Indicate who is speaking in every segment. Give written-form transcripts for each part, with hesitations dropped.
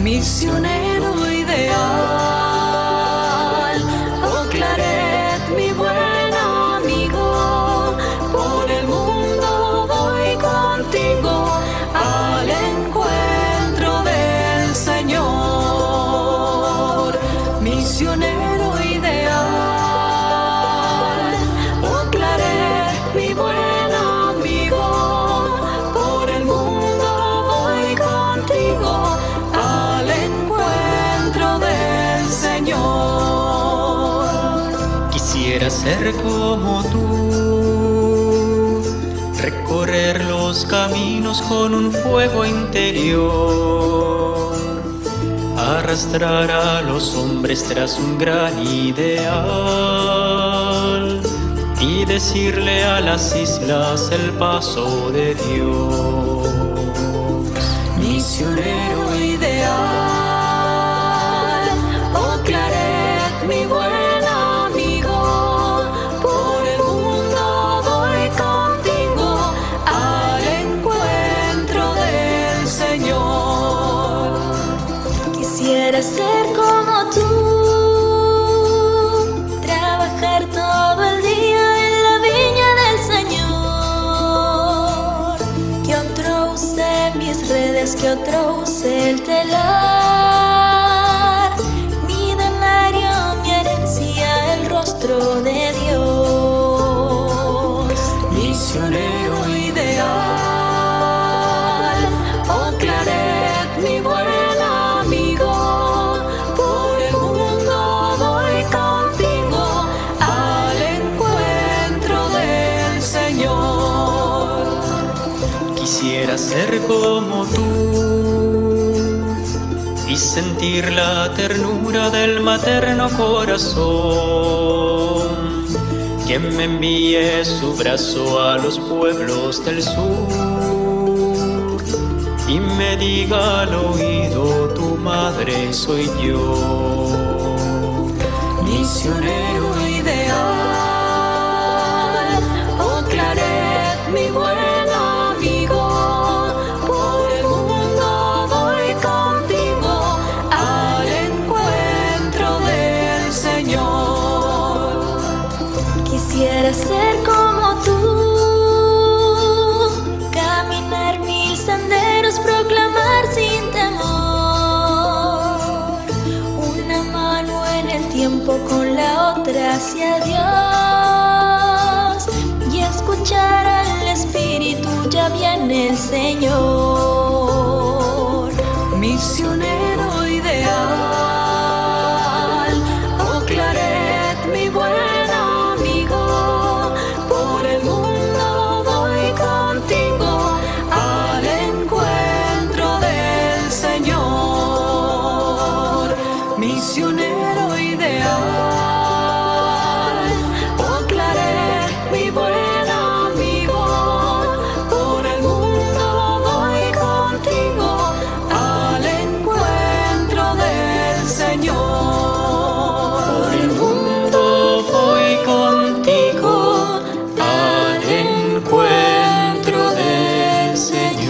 Speaker 1: misionero ideal. Oh Claret, mi buen amigo, por el mundo voy contigo al encuentro del Señor. Misionero ideal. Oh Claret, mi buen amigo, por el mundo voy contigo al encuentro del Señor.
Speaker 2: Quisiera ser como tú, recorrer los caminos con un fuego interior, arrastrar a los hombres tras un gran ideal y decirle a las islas el paso de Dios.
Speaker 1: Misionero ideal. Oh Claret, mi buen amigo, por el mundo voy contigo al encuentro del Señor.
Speaker 3: Quisiera ser como tú, trabajar todo el día en la viña del Señor. Que otro use mis redes, que otro use el telar. Mi denario, mi herencia, el rostro de Dios.
Speaker 1: Misionero ideal. Oh Claret, mi buen amigo, por el mundo voy contigo al encuentro del Señor.
Speaker 2: Quisiera ser como tú y sentir la ternura del materno corazón, quien me envíe su brazo a los pueblos del sur y me diga al oído: tu madre soy yo.
Speaker 1: Misionero ideal. Oh Claret, mi buen amigo, por el mundo voy contigo al encuentro del Señor.
Speaker 3: Quisiera ser como tú, caminar 1000 senderos, proclamar sin temor, una mano en el tiempo con la otra hacia Dios, y escuchar al Espíritu: ya viene el Señor.
Speaker 1: Misionero ideal. Oh Claret, mi buen amigo, por el mundo voy contigo al encuentro del Señor. Misionero ideal. Oh Claret, mi buen amigo, por el mundo voy contigo al encuentro del Señor.
Speaker 2: Por el mundo voy contigo al encuentro del Señor.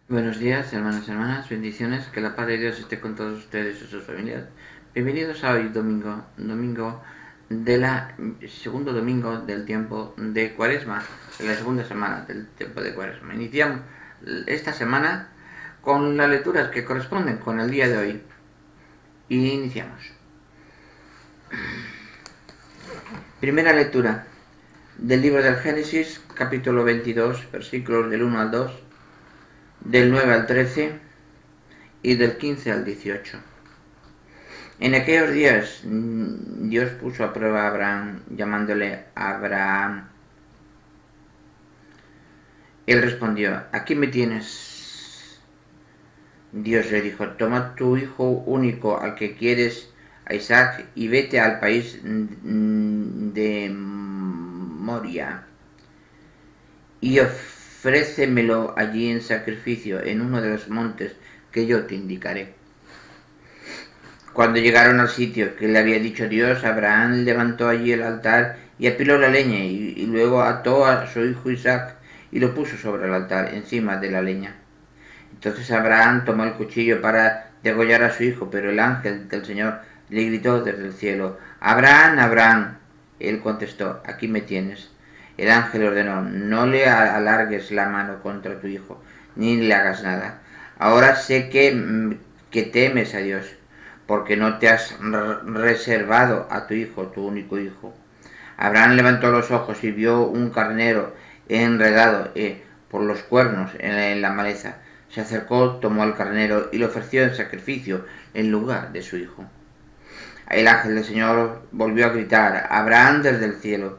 Speaker 4: Buenos días, hermanos y hermanas, bendiciones, que la paz de Dios esté con todos ustedes y sus familias. Bienvenidos a hoy, domingo segundo domingo del tiempo de Cuaresma, de la segunda semana del tiempo de Cuaresma. Iniciamos esta semana con las lecturas que corresponden con el día de hoy y iniciamos. Primera lectura del libro del Génesis, capítulo 22, versículos del 1 al 2, del 9 al 13 y del 15 al 18. En aquellos días Dios puso a prueba a Abraham, llamándole Abraham. Él respondió: aquí me tienes. Dios le dijo: toma tu hijo único, al que quieres, a Isaac, y vete al país de Moria, y ofrécemelo allí en sacrificio en uno de los montes que yo te indicaré. Cuando llegaron al sitio que le había dicho Dios, Abraham levantó allí el altar y apiló la leña y luego ató a su hijo Isaac y lo puso sobre el altar encima de la leña. Entonces Abraham tomó el cuchillo para degollar a su hijo, pero el ángel del Señor le gritó desde el cielo: Abraham, Abraham. Él contestó: aquí me tienes. El ángel ordenó: no le alargues la mano contra tu hijo, ni le hagas nada. Ahora sé que temes a Dios, porque no te has reservado a tu hijo, tu único hijo. Abraham levantó los ojos y vio un carnero enredado por los cuernos en la maleza. Se acercó, tomó al carnero y lo ofreció en sacrificio en lugar de su hijo. El ángel del Señor volvió a gritar: Abraham, desde el cielo,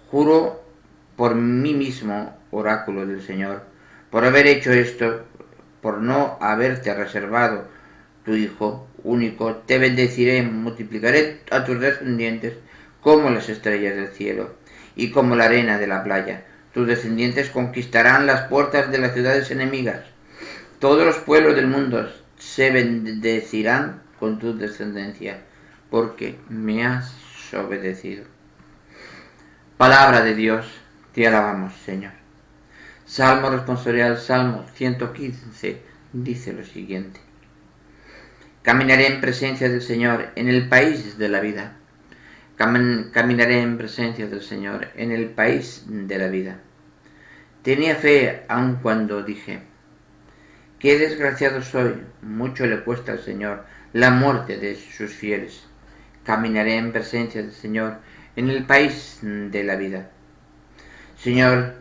Speaker 4: juro por mí mismo, oráculo del Señor, por haber hecho esto, por no haberte reservado tu hijo único, te bendeciré, multiplicaré a tus descendientes como las estrellas del cielo y como la arena de la playa. Tus descendientes conquistarán las puertas de las ciudades enemigas. Todos los pueblos del mundo se bendecirán con tu descendencia, porque me has obedecido. Palabra de Dios, te alabamos, Señor. Salmo responsorial, Salmo 115, dice lo siguiente: caminaré en presencia del Señor en el país de la vida. Caminaré en presencia del Señor en el país de la vida. Tenía fe aun cuando dije: qué desgraciado soy, mucho le cuesta al Señor la muerte de sus fieles. Caminaré en presencia del Señor en el país de la vida. Señor,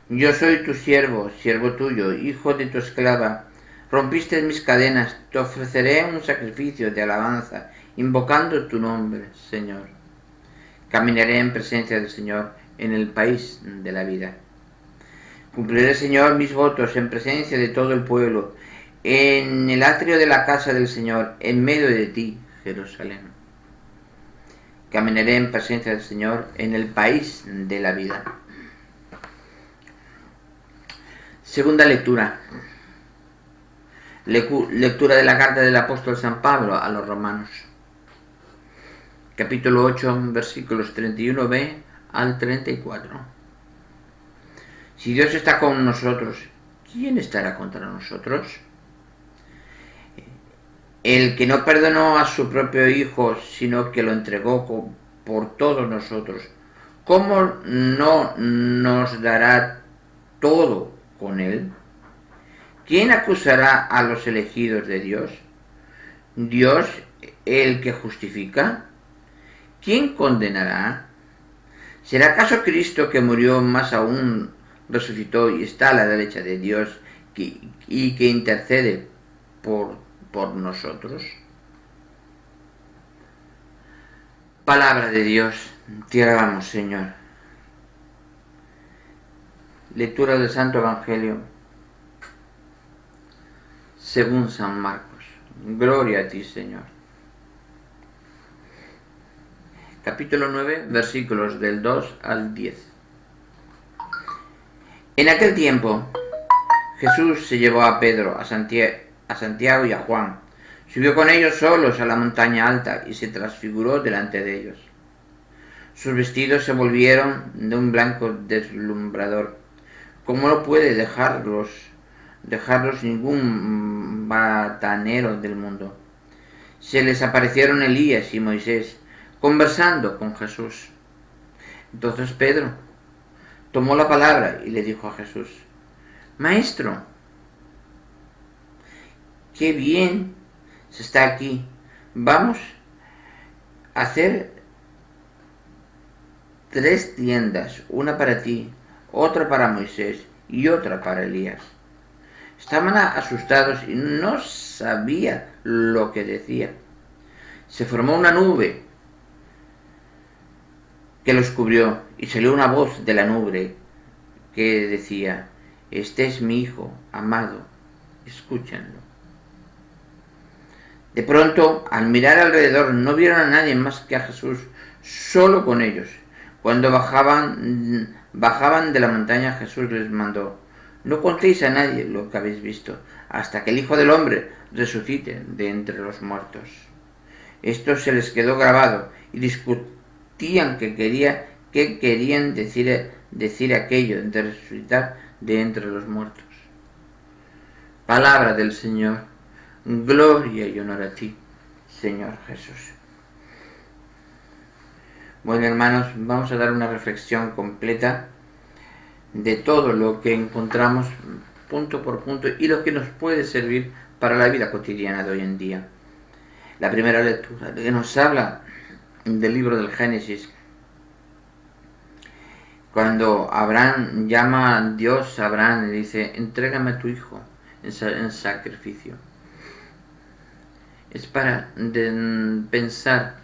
Speaker 4: yo soy tu siervo, siervo tuyo, hijo de tu esclava. Rompiste mis cadenas, te ofreceré un sacrificio de alabanza, invocando tu nombre, Señor. Caminaré en presencia del Señor en el país de la vida. Cumpliré, Señor, mis votos en presencia de todo el pueblo, en el atrio de la casa del Señor, en medio de ti, Jerusalén. Caminaré en presencia del Señor en el país de la vida. Segunda lectura. Lectura de la carta del apóstol San Pablo a los romanos. Capítulo 8, versículos 31b al 34. Si Dios está con nosotros, ¿quién estará contra nosotros? El que no perdonó a su propio Hijo, sino que lo entregó por todos nosotros, ¿cómo no nos dará todo con Él? ¿Quién acusará a los elegidos de Dios? ¿Dios el que justifica? ¿Quién condenará? ¿Será acaso Cristo, que murió, más aún resucitó y está a la derecha de Dios y que intercede por nosotros? Palabra de Dios, te alabamos, Señor. Lectura del Santo Evangelio según San Marcos. Gloria a ti, Señor. Capítulo 9, versículos del 2 al 10. En aquel tiempo, Jesús se llevó a Pedro, a Santiago y a Juan. Subió con ellos solos a la montaña alta y se transfiguró delante de ellos. Sus vestidos se volvieron de un blanco deslumbrador. ¿Cómo no puede dejarlos ningún batanero del mundo? Se les aparecieron Elías y Moisés, conversando con Jesús. Entonces Pedro tomó la palabra y le dijo a Jesús: Maestro, qué bien se está aquí. Vamos a hacer 3 tiendas, una para ti, otra para Moisés y otra para Elías. Estaban asustados y no sabía lo que decía. Se formó una nube que los cubrió y salió una voz de la nube que decía: este es mi Hijo amado, escúchenlo. De pronto, al mirar alrededor, no vieron a nadie más que a Jesús, solo con ellos. Cuando bajaban de la montaña, Jesús les mandó: no contéis a nadie lo que habéis visto, hasta que el Hijo del Hombre resucite de entre los muertos. Esto se les quedó grabado y discutían qué querían decir aquello de resucitar de entre los muertos. Palabra del Señor. Gloria y honor a ti, Señor Jesús. Bueno, hermanos, vamos a dar una reflexión completa de todo lo que encontramos punto por punto y lo que nos puede servir para la vida cotidiana de hoy en día. La primera lectura que nos habla del libro del Génesis, cuando Abraham llama a Dios, Abraham le dice: entrégame a tu hijo en sacrificio. Es para pensar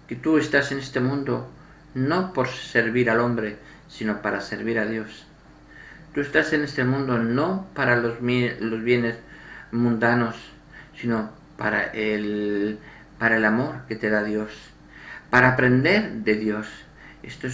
Speaker 4: que tú estás en este mundo no por servir al hombre, sino para servir a Dios. Tú estás en este mundo no para los bienes mundanos, sino para el amor que te da Dios, para aprender de Dios. Esto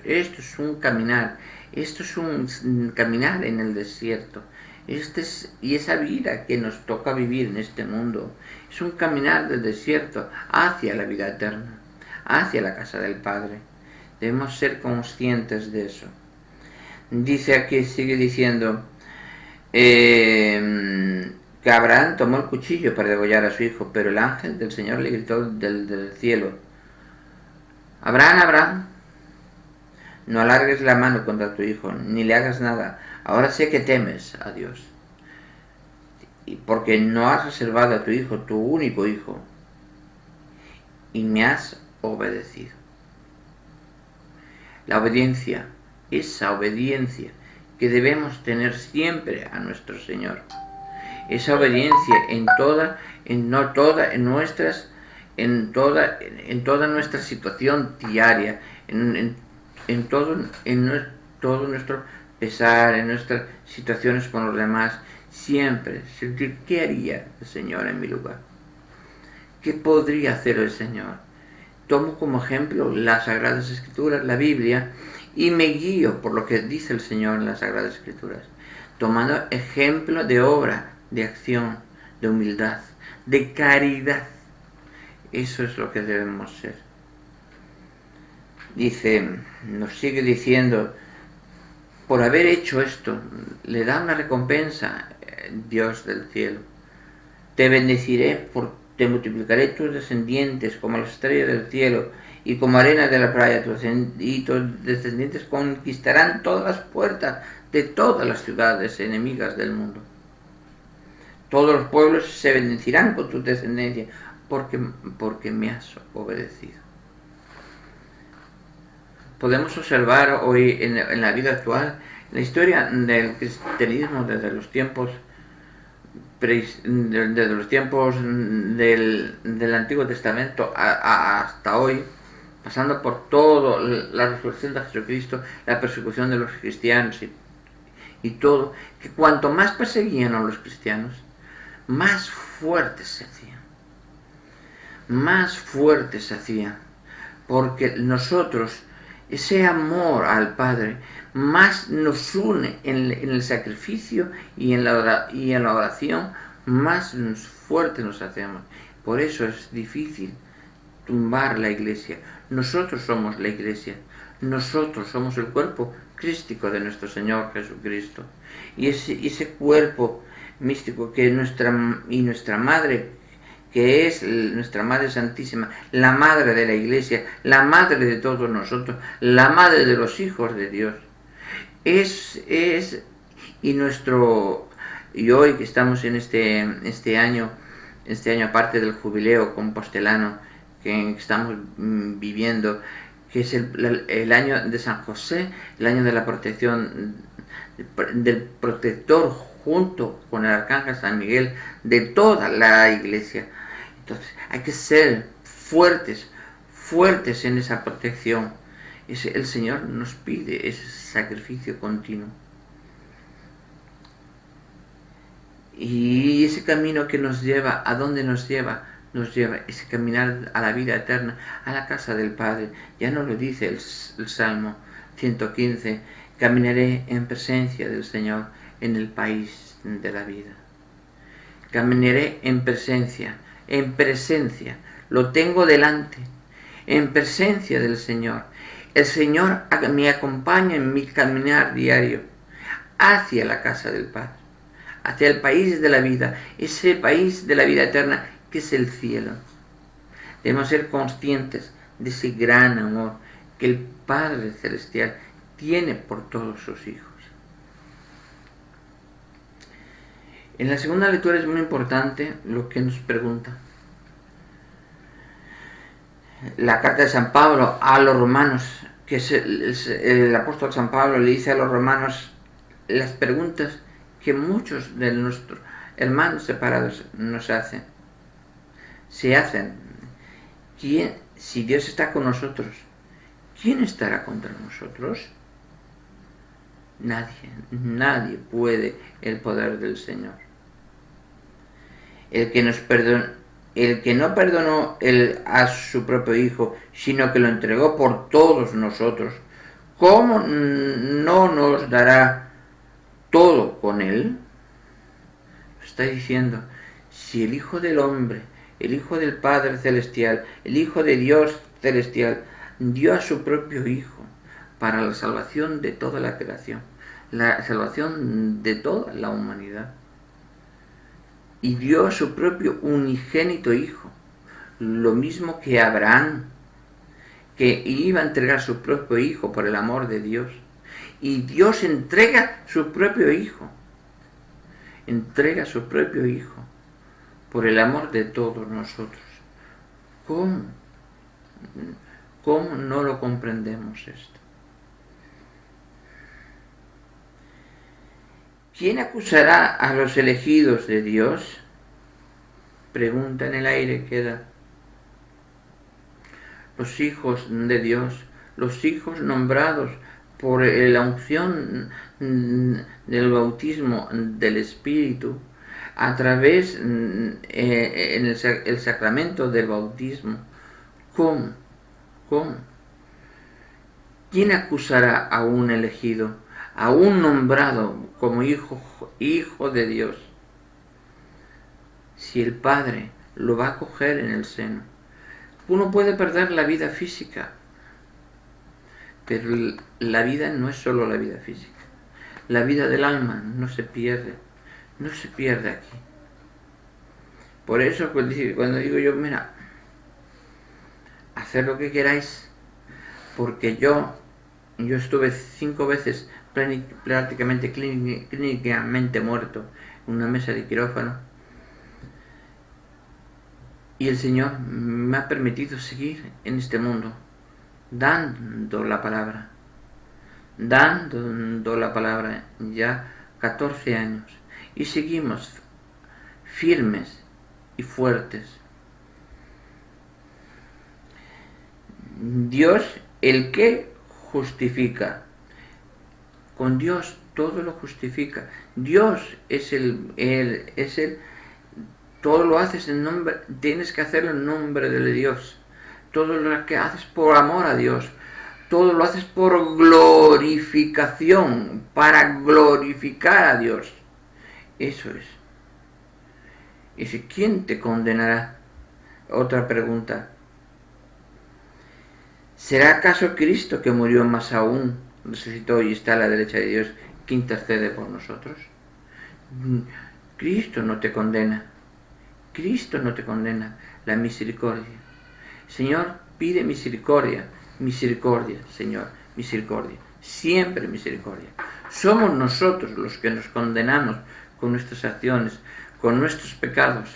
Speaker 4: es un caminar, esto es un caminar en el desierto. Y esa vida que nos toca vivir en este mundo es un caminar del desierto hacia la vida eterna, hacia la casa del Padre. Debemos ser conscientes de eso. Dice aquí, sigue diciendo que Abraham tomó el cuchillo para degollar a su hijo, pero el ángel del Señor le gritó del cielo: Abraham, Abraham, no alargues la mano contra tu hijo, ni le hagas nada. Ahora sé que temes a Dios, y porque no has reservado a tu hijo, tu único hijo, y me has obedecido. La obediencia, esa obediencia que debemos tener siempre a nuestro Señor, esa obediencia en toda nuestra situación diaria, en todo nuestro pesar, en nuestras situaciones con los demás, siempre sentir: ¿qué haría el Señor en mi lugar? ¿Qué podría hacer el Señor? Tomo como ejemplo las Sagradas Escrituras, la Biblia, y me guío por lo que dice el Señor en las Sagradas Escrituras, tomando ejemplo de obra, de acción, de humildad, de caridad. Eso es lo que debemos ser. Dice, nos sigue diciendo: por haber hecho esto, le da una recompensa Dios del cielo. Te bendeciré, te multiplicaré tus descendientes como las estrellas del cielo y como arena de la playa, y tus descendientes conquistarán todas las puertas de todas las ciudades enemigas del mundo. Todos los pueblos se bendecirán con tu descendencia, porque me has obedecido. Podemos observar hoy en la vida actual la historia del cristianismo desde los tiempos del Antiguo Testamento hasta hoy, pasando por todo la resurrección de Jesucristo, la persecución de los cristianos y todo, que cuanto más perseguían a los cristianos, más fuertes se hacían, porque nosotros, ese amor al Padre más nos une en el sacrificio y en la oración, más fuertes nos hacemos. Por eso es difícil tumbar la iglesia. Nosotros somos la iglesia, nosotros somos el cuerpo crístico de nuestro Señor Jesucristo, y ese cuerpo místico que nuestra madre, que es nuestra Madre Santísima, la Madre de la Iglesia, la Madre de todos nosotros, la Madre de los hijos de Dios. Y hoy que estamos en este año aparte del jubileo compostelano que estamos viviendo, que es el año de San José, el año de la protección del protector junto con el arcángel San Miguel de toda la Iglesia. Entonces hay que ser fuertes en esa protección. El Señor nos pide ese sacrificio continuo. Y ese camino que nos lleva, ¿a dónde nos lleva? Nos lleva ese caminar a la vida eterna, a la casa del Padre. Ya nos lo dice el Salmo 115, caminaré en presencia del Señor en el país de la vida. Caminaré en presencia, en presencia, lo tengo delante, en presencia del Señor. El Señor me acompaña en mi caminar diario hacia la casa del Padre, hacia el país de la vida, ese país de la vida eterna que es el cielo. Debemos ser conscientes de ese gran amor que el Padre Celestial tiene por todos sus hijos. En la segunda lectura es muy importante lo que nos pregunta. La carta de San Pablo a los romanos, que es el apóstol San Pablo le dice a los romanos las preguntas que muchos de nuestros hermanos separados nos hacen. Se hacen. Si Dios está con nosotros, ¿quién estará contra nosotros? Nadie puede el poder del Señor. El que no perdonó a su propio Hijo, sino que lo entregó por todos nosotros, ¿cómo no nos dará todo con Él? Está diciendo, si el Hijo del Hombre, el Hijo del Padre Celestial, el Hijo de Dios Celestial, dio a su propio Hijo para la salvación de toda la creación, la salvación de toda la humanidad, y dio a su propio unigénito Hijo, lo mismo que Abraham, que iba a entregar su propio Hijo por el amor de Dios, y Dios entrega su propio Hijo, por el amor de todos nosotros. ¿Cómo no lo comprendemos esto? ¿Quién acusará a los elegidos de Dios? Pregunta en el aire queda. Los hijos de Dios, los hijos nombrados por la unción del bautismo del Espíritu, a través en el sacramento del bautismo. ¿Cómo? ¿Quién acusará a un elegido, a un nombrado como hijo de Dios? Si el Padre lo va a acoger en el seno. Uno puede perder la vida física, pero la vida no es solo la vida física. La vida del alma no se pierde aquí. Por eso cuando digo yo, mira, haced lo que queráis, porque yo estuve 5 veces prácticamente clínicamente muerto en una mesa de quirófano, y el Señor me ha permitido seguir en este mundo dando la palabra ya 14 años, y seguimos firmes y fuertes. Dios, el que justifica. Con Dios todo lo justifica. Dios es el todo lo haces en nombre, tienes que hacerlo en nombre de Dios. Todo lo que haces por amor a Dios. Todo lo haces por glorificación, para glorificar a Dios. Eso es. ¿Y si quién te condenará? Otra pregunta. ¿Será acaso Cristo, que murió, más aún resucitó y está a la derecha de Dios, que intercede por nosotros? Cristo no te condena. Cristo no te condena. La misericordia. Señor, pide misericordia. Misericordia, Señor, misericordia. Siempre misericordia. Somos nosotros los que nos condenamos con nuestras acciones, con nuestros pecados.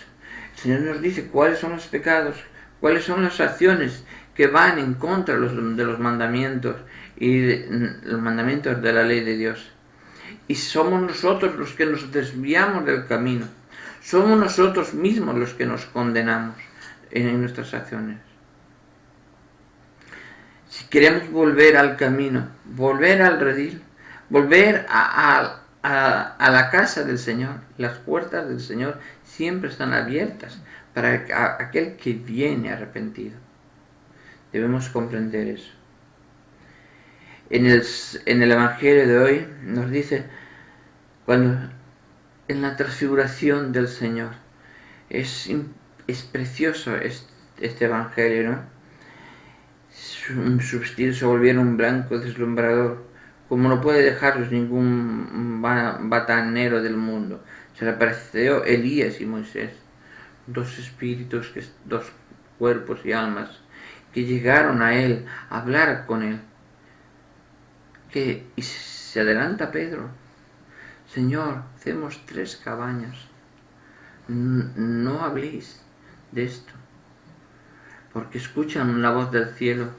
Speaker 4: El Señor nos dice cuáles son los pecados, cuáles son las acciones que van en contra de los mandamientos y los mandamientos de la ley de Dios. Y somos nosotros los que nos desviamos del camino. Somos nosotros mismos los que nos condenamos en nuestras acciones. Si queremos volver al camino, volver al redil, volver a la casa del Señor, las puertas del Señor siempre están abiertas para aquel que viene arrepentido. Debemos comprender eso. En el Evangelio de hoy nos dice, cuando en la transfiguración del Señor, es Es precioso este evangelio, ¿no? Sus vestidos se volvieron un blanco deslumbrador, como no puede dejarlos ningún batanero del mundo. Se le apareció Elías y Moisés, dos espíritus, dos cuerpos y almas, que llegaron a él, a hablar con él. Y se adelanta Pedro: Señor, hacemos 3 cabañas, no habléis de esto, porque escuchan la voz del cielo.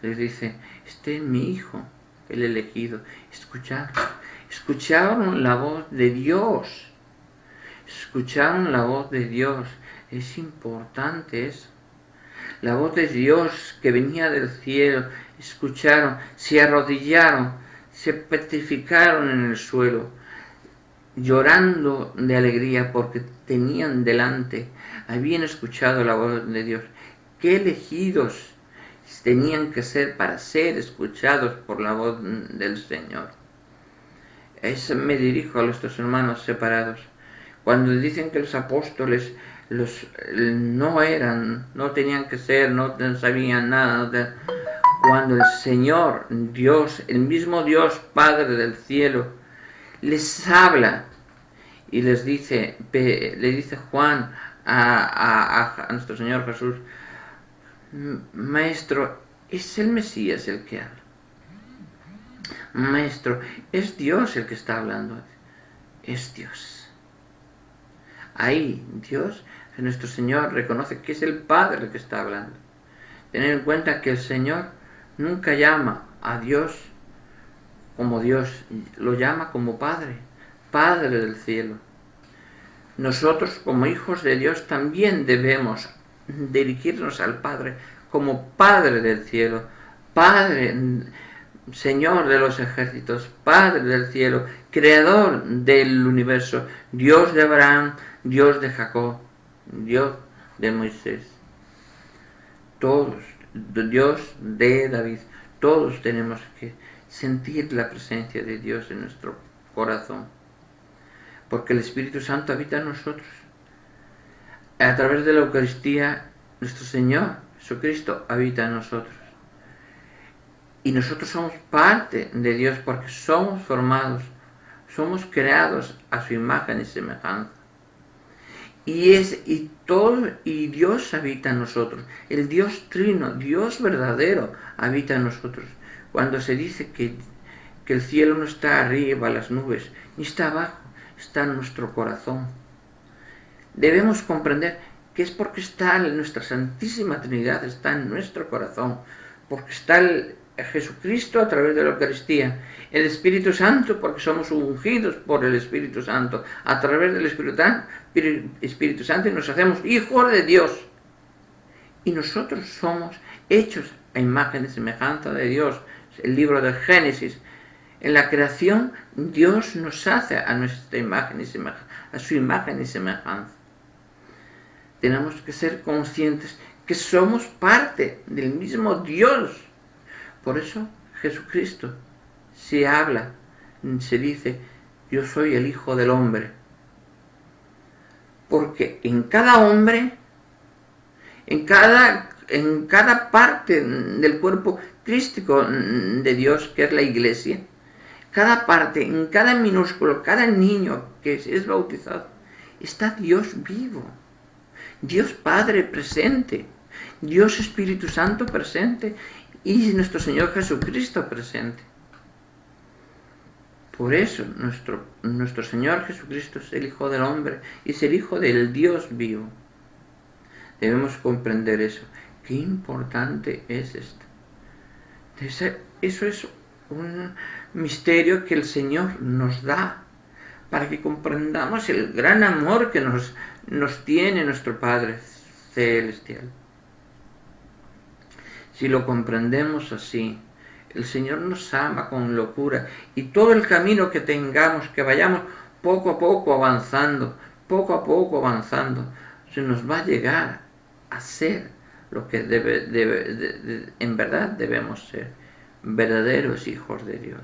Speaker 4: Les dice: este es mi hijo, el elegido. Escucharon la voz de Dios. Escucharon la voz de Dios. Es importante eso. La voz de Dios que venía del cielo. Escucharon, se arrodillaron, se petrificaron en el suelo, llorando de alegría porque tenían delante, habían escuchado la voz de Dios. ¡Qué elegidos tenían que ser para ser escuchados por la voz del Señor! Me dirijo a nuestros hermanos separados. Cuando dicen que los apóstoles no tenían que ser, no sabían nada, cuando el Señor, Dios, el mismo Dios Padre del cielo, les habla y le dice Juan a nuestro Señor Jesús: Maestro, es el Mesías el que habla. Maestro, es Dios el que está hablando. Es Dios. Ahí Dios, nuestro Señor, reconoce que es el Padre el que está hablando. Tener en cuenta que el Señor nunca llama a Dios como Dios, lo llama como Padre, Padre del cielo. Nosotros, como hijos de Dios, también debemos dirigirnos al Padre como Padre del cielo, Padre, Señor de los ejércitos, Padre del cielo, Creador del universo, Dios de Abraham, Dios de Jacob, Dios de Moisés. Todos, Dios de David, todos tenemos que sentir la presencia de Dios en nuestro corazón, porque el Espíritu Santo habita en nosotros. A través de la Eucaristía, nuestro Señor Jesucristo habita en nosotros. Y nosotros somos parte de Dios porque somos formados, somos creados a su imagen y semejanza. Y Dios habita en nosotros. El Dios trino, Dios verdadero, habita en nosotros. Cuando se dice que el cielo no está arriba, las nubes, ni está abajo, está en nuestro corazón. Debemos comprender que es porque está nuestra Santísima Trinidad, está en nuestro corazón, porque está Jesucristo a través de la Eucaristía, el Espíritu Santo porque somos ungidos por el Espíritu Santo, a través del Espíritu Santo y nos hacemos hijos de Dios. Y nosotros somos hechos a imagen y semejanza de Dios. El libro del Génesis. En la creación, Dios nos hace a nuestra imagen y semejanza, a su imagen y semejanza. Tenemos que ser conscientes que somos parte del mismo Dios. Por eso Jesucristo se habla, se dice: yo soy el Hijo del Hombre. Porque en cada hombre, en cada parte del cuerpo crístico de Dios, que es la Iglesia, cada parte, en cada minúsculo, cada niño que es bautizado, está Dios vivo, Dios Padre presente, Dios Espíritu Santo presente y nuestro Señor Jesucristo presente. Por eso nuestro Señor Jesucristo es el Hijo del Hombre y es el Hijo del Dios vivo. Debemos comprender eso. Qué importante es esto. Eso es un misterio que el Señor nos da para que comprendamos el gran amor que nos tiene nuestro Padre Celestial. Si lo comprendemos así, el Señor nos ama con locura y todo el camino que tengamos, que vayamos poco a poco avanzando, se nos va a llegar a ser lo que en verdad debemos ser, verdaderos hijos de Dios,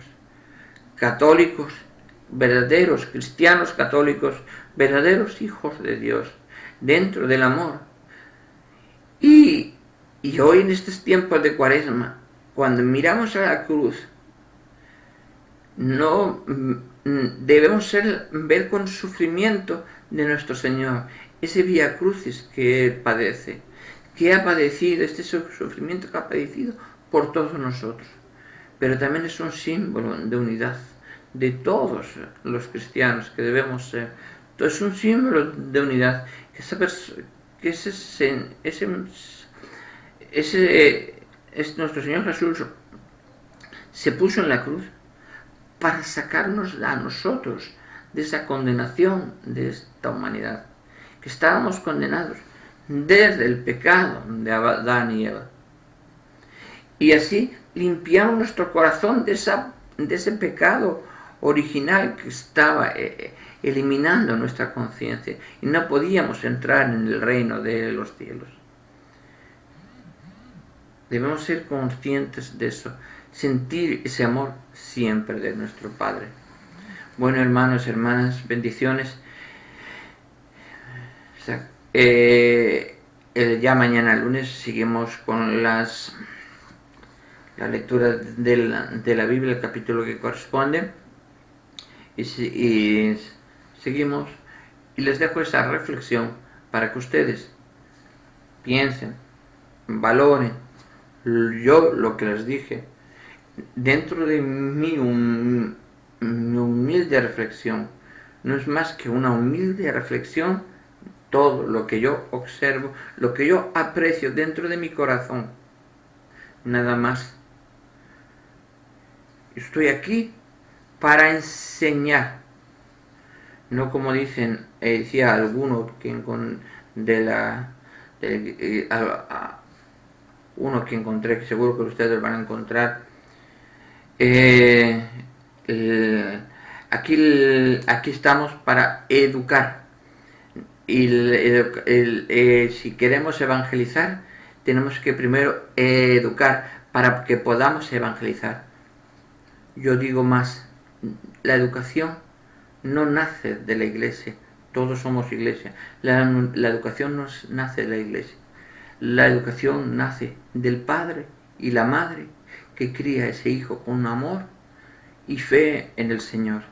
Speaker 4: católicos, verdaderos cristianos católicos, verdaderos hijos de Dios, dentro del amor. Y hoy en estos tiempos de Cuaresma, cuando miramos a la cruz, no debemos ver con sufrimiento de nuestro Señor ese vía crucis que Él padece, que ha padecido, este sufrimiento que ha padecido por todos nosotros. Pero también es un símbolo de unidad de todos los cristianos que debemos ser. Entonces es un símbolo de unidad, que nuestro Señor Jesús se puso en la cruz para sacarnos a nosotros de esa condenación de esta humanidad, que estábamos condenados desde el pecado de Adán y Eva, y así limpiamos nuestro corazón de ese pecado original que estaba eliminando nuestra conciencia, y no podíamos entrar en el reino de los cielos. Debemos ser conscientes de eso, sentir ese amor siempre de nuestro Padre. Bueno, hermanos, hermanas, bendiciones. Ya mañana lunes seguimos con la lectura de la Biblia, el capítulo que corresponde, y seguimos, y les dejo esa reflexión para que ustedes piensen, valoren yo lo que les dije dentro de mi humilde reflexión. No es más que una humilde reflexión todo lo que yo observo, lo que yo aprecio dentro de mi corazón, nada más. Estoy aquí para enseñar, no como decía alguno uno que encontré, que seguro que ustedes van a encontrar. Aquí estamos para educar, y si queremos evangelizar, tenemos que primero educar para que podamos evangelizar. Yo digo más, la educación no nace de la iglesia, todos somos iglesia. La educación no nace de la iglesia, la educación nace del padre y la madre que cría a ese hijo con amor y fe en el Señor.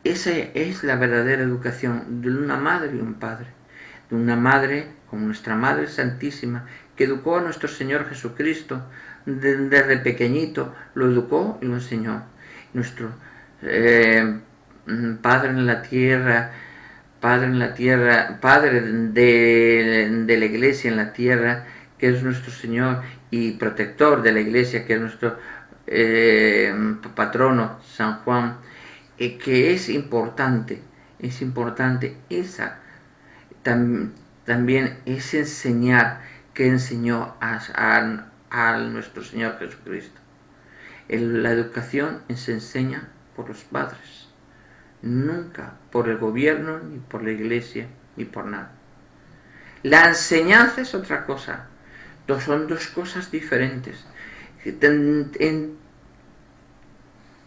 Speaker 4: Esa es la verdadera educación de una madre y un padre, de una madre como nuestra Madre Santísima, que educó a nuestro Señor Jesucristo desde pequeñito, lo educó y lo enseñó. Nuestro Padre en la tierra, Padre de la iglesia en la tierra, que es nuestro Señor, y protector de la iglesia, que es nuestro patrono, San Juan, que es importante también es enseñar, que enseñó a nuestro Señor Jesucristo. La educación se enseña por los padres, nunca por el gobierno, ni por la iglesia, ni por nada. La enseñanza es otra cosa, son dos cosas diferentes.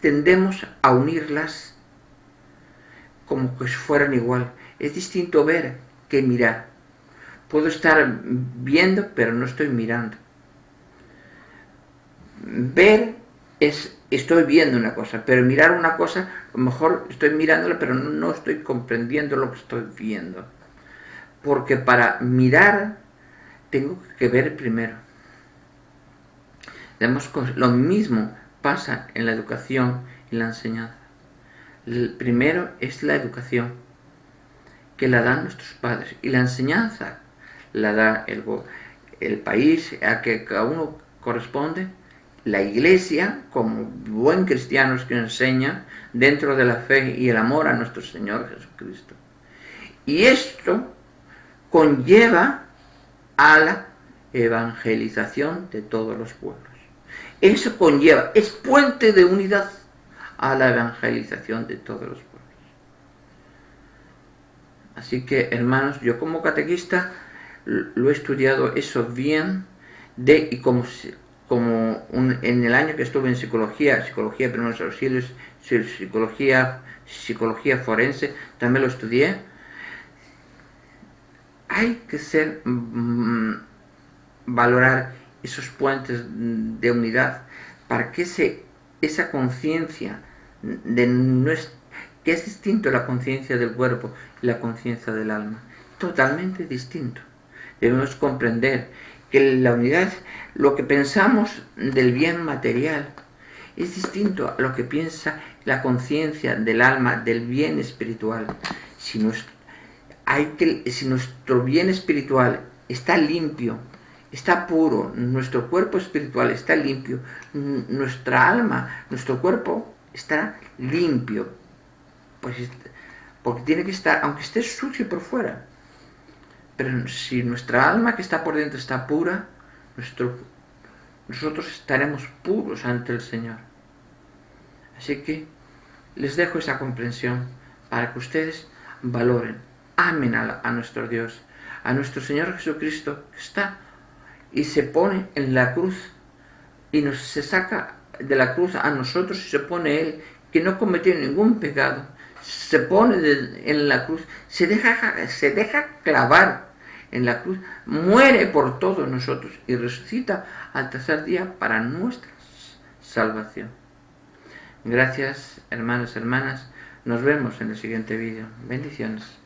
Speaker 4: Tendemos a unirlas como que fueran igual. Es distinto ver que mirar. Puedo estar viendo, pero no estoy mirando. Ver estoy viendo una cosa, pero mirar una cosa, a lo mejor estoy mirándola, pero no estoy comprendiendo lo que estoy viendo. Porque para mirar tengo que ver primero. Lo mismo pasa en la educación y la enseñanza. Primero es la educación, que la dan nuestros padres, y la enseñanza la da el país a que cada uno corresponde, la iglesia, como buen cristiano que enseña dentro de la fe y el amor a nuestro Señor Jesucristo. Y esto conlleva a la evangelización de todos los pueblos. Eso conlleva, es puente de unidad a la evangelización de todos los pueblos. Así que, hermanos, yo como catequista lo he estudiado eso bien, y en el año que estuve en psicología primeros auxilios, psicología forense, también lo estudié. hay que valorar esos puentes de unidad para que esa conciencia que es distinto la conciencia del cuerpo y la conciencia del alma, totalmente distinto. Debemos comprender que la unidad, lo que pensamos del bien material, es distinto a lo que piensa la conciencia del alma del bien espiritual. Si nuestro bien espiritual está limpio, está puro, nuestro cuerpo espiritual está limpio, nuestra alma, nuestro cuerpo estará limpio, pues porque tiene que estar, aunque esté sucio por fuera. Pero si nuestra alma que está por dentro está pura, nosotros estaremos puros ante el Señor. Así que les dejo esa comprensión para que ustedes valoren, amen a nuestro Dios, a nuestro Señor Jesucristo, que está y se pone en la cruz y se saca de la cruz a nosotros y se pone Él, que no cometió ningún pecado, se pone en la cruz, se deja clavar en la cruz, muere por todos nosotros y resucita al tercer día para nuestra salvación. Gracias, hermanos, hermanas. Nos vemos en el siguiente vídeo. Bendiciones.